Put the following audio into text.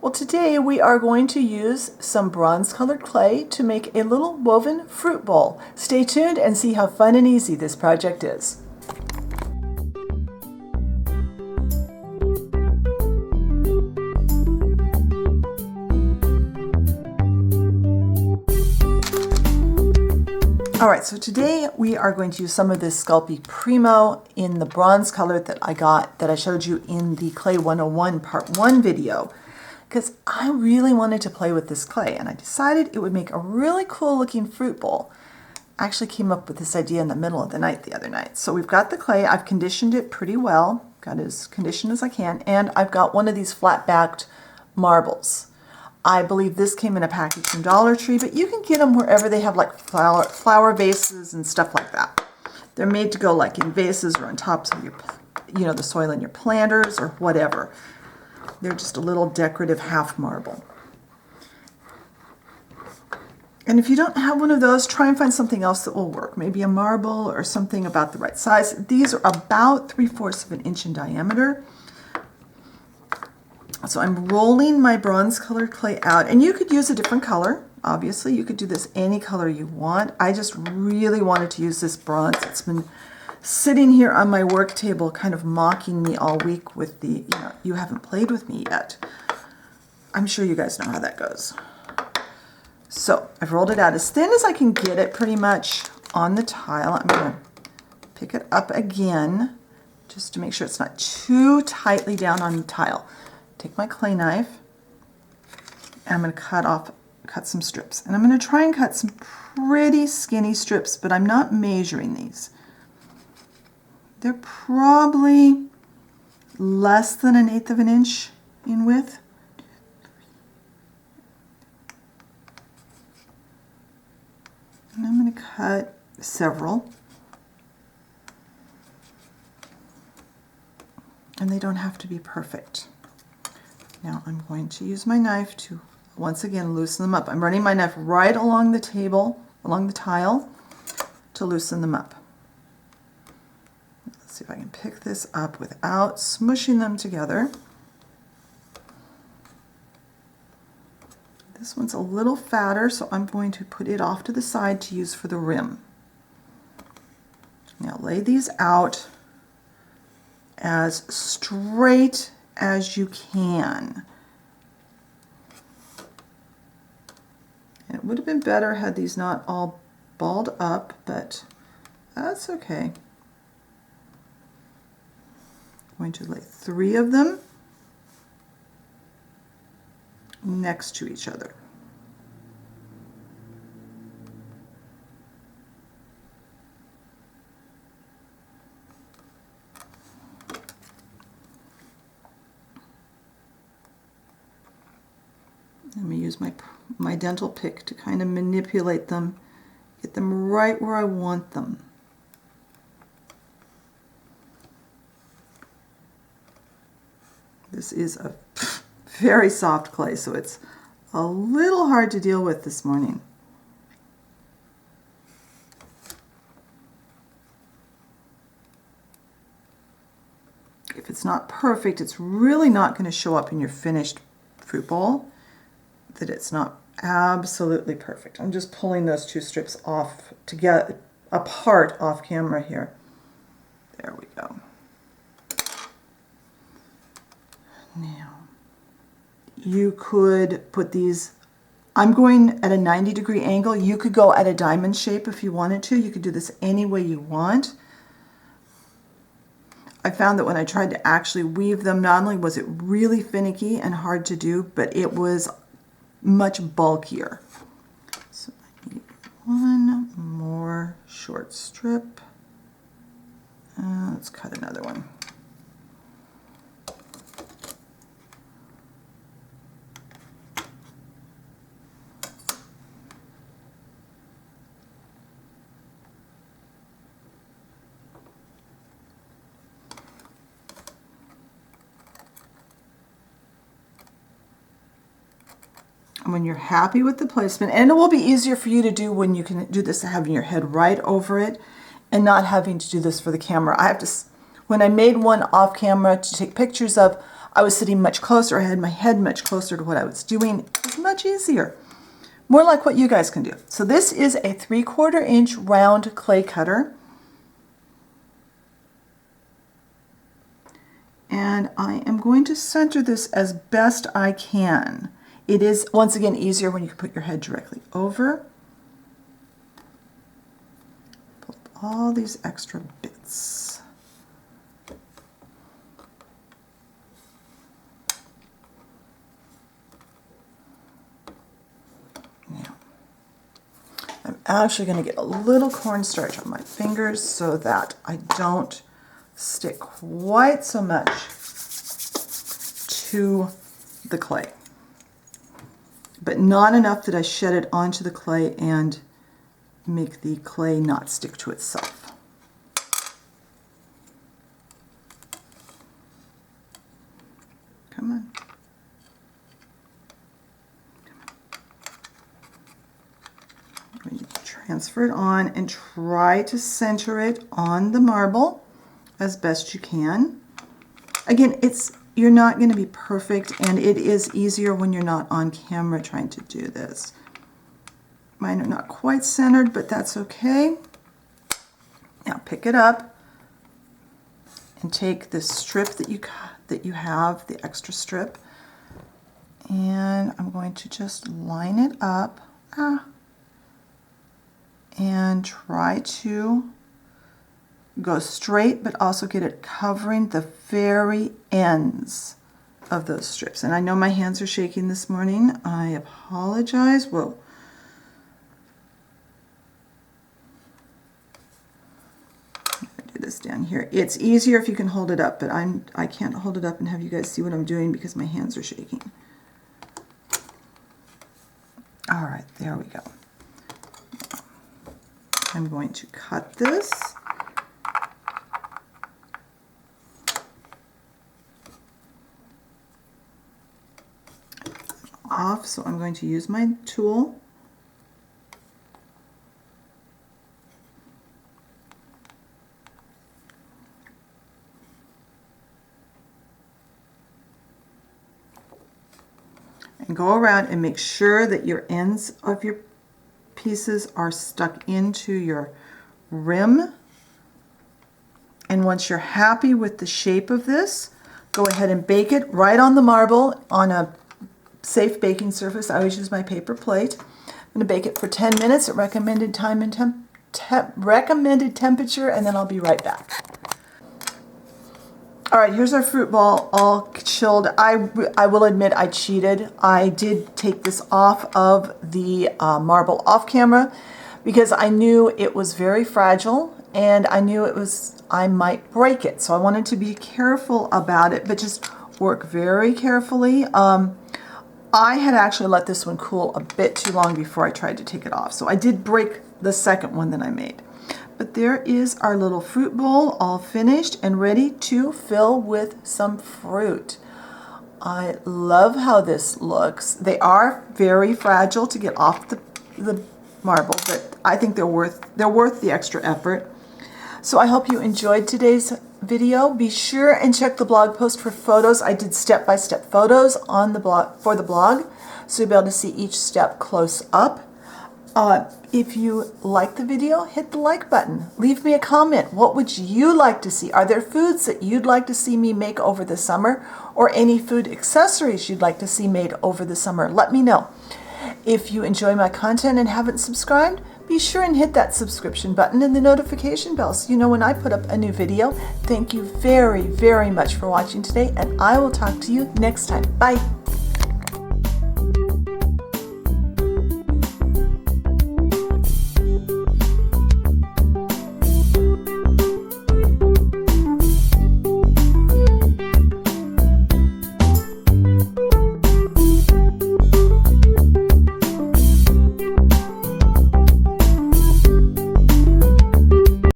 Well, today we are going to use some bronze colored clay to make a little woven fruit bowl. Stay tuned and see how fun and easy this project is. Alright, so today we are going to use some of this Sculpey Primo in the bronze color that I showed you in the Clay 101 Part 1 video, because I really wanted to play with this clay and I decided it would make a really cool looking fruit bowl. I actually came up with this idea in the middle of the night the other night. So we've got the clay, I've conditioned it pretty well, got as conditioned as I can, and I've got one of these flat backed marbles. I believe this came in a package from Dollar Tree, but you can get them wherever they have like flower vases and stuff like that. They're made to go like in vases or on tops of your, the soil in your planters or whatever. They're just a little decorative half marble. And if you don't have one of those, try and find something else that will work. Maybe a marble or something about the right size. These are about 3/4 of an inch in diameter. So I'm rolling my bronze colored clay out, and you could use a different color. Obviously, you could do this any color you want. I just really wanted to use this bronze. It's been sitting here on my work table kind of mocking me all week with the, you haven't played with me yet. I'm sure you guys know how that goes. So I've rolled it out as thin as I can get it pretty much on the tile. I'm going to pick it up again just to make sure it's not too tightly down on the tile. Take my clay knife and I'm going to cut some strips. And I'm going to try and cut some pretty skinny strips, but I'm not measuring these. They're probably less than 1/8 of an inch in width. And I'm going to cut several. And they don't have to be perfect. Now I'm going to use my knife to once again loosen them up. I'm running my knife right along the table, along the tile, to loosen them up. Let's see if I can pick this up without smushing them together. This one's a little fatter, so I'm going to put it off to the side to use for the rim. Now lay these out as straight as you can. And it would have been better had these not all balled up, but that's okay. I'm going to lay 3 of them next to each other. Let me use my dental pick to kind of manipulate them, get them right where I want them. This is a very soft clay, so it's a little hard to deal with this morning. If it's not perfect, it's really not going to show up in your finished fruit bowl, that it's not absolutely perfect. I'm just pulling those 2 strips off to get apart off camera here. There we go. Now, you could put these, I'm going at a 90-degree angle. You could go at a diamond shape if you wanted to. You could do this any way you want. I found that when I tried to actually weave them, not only was it really finicky and hard to do, but it was much bulkier. So I need 1 more short strip. Let's cut another one. And when you're happy with the placement, and it will be easier for you to do when you can do this having your head right over it and not having to do this for the camera. When I made one off camera to take pictures of, I was sitting much closer, I had my head much closer to what I was doing. It was much easier. More like what you guys can do. So this is a 3/4 inch round clay cutter. And I am going to center this as best I can. It is, once again, easier when you can put your head directly over. Pull up all these extra bits. Now, I'm actually going to get a little cornstarch on my fingers so that I don't stick quite so much to the clay, but not enough that I shed it onto the clay and make the clay not stick to itself. Come on. I'm going to transfer it on and try to center it on the marble as best you can. Again, you're not going to be perfect, and it is easier when you're not on camera trying to do this. Mine are not quite centered, but that's okay. Now pick it up and take this strip that you have, the extra strip, and I'm going to just line it up and try to go straight, but also get it covering the very ends of those strips. And I know my hands are shaking this morning. I apologize. Whoa. I'm gonna do this down here. It's easier if you can hold it up, but I can't hold it up and have you guys see what I'm doing because my hands are shaking. All right, there we go. I'm going to cut this. Off, so I'm going to use my tool. And go around and make sure that your ends of your pieces are stuck into your rim. And once you're happy with the shape of this, go ahead and bake it right on the marble on a safe baking surface. I always use my paper plate. I'm going to bake it for 10 minutes at recommended time and recommended temperature, and then I'll be right back. All right, here's our fruit ball all chilled. I will admit I cheated. I did take this off of the marble off camera because I knew it was very fragile and I knew I might break it. So I wanted to be careful about it, but just work very carefully. I had actually let this one cool a bit too long before I tried to take it off. So I did break the second one that I made. But there is our little fruit bowl all finished and ready to fill with some fruit. I love how this looks. They are very fragile to get off the marble, but I think they're worth the extra effort. So I hope you enjoyed today's video. Be sure and check the blog post for photos. I did step-by-step photos on the blog for the blog, so you'll be able to see each step close up. If you like the video, hit the like button. Leave me a comment. What would you like to see? Are there foods that you'd like to see me make over the summer, or any food accessories you'd like to see made over the summer? Let me know. If you enjoy my content and haven't subscribed, be sure and hit that subscription button and the notification bell so you know when I put up a new video. Thank you very, very much for watching today, and I will talk to you next time. Bye.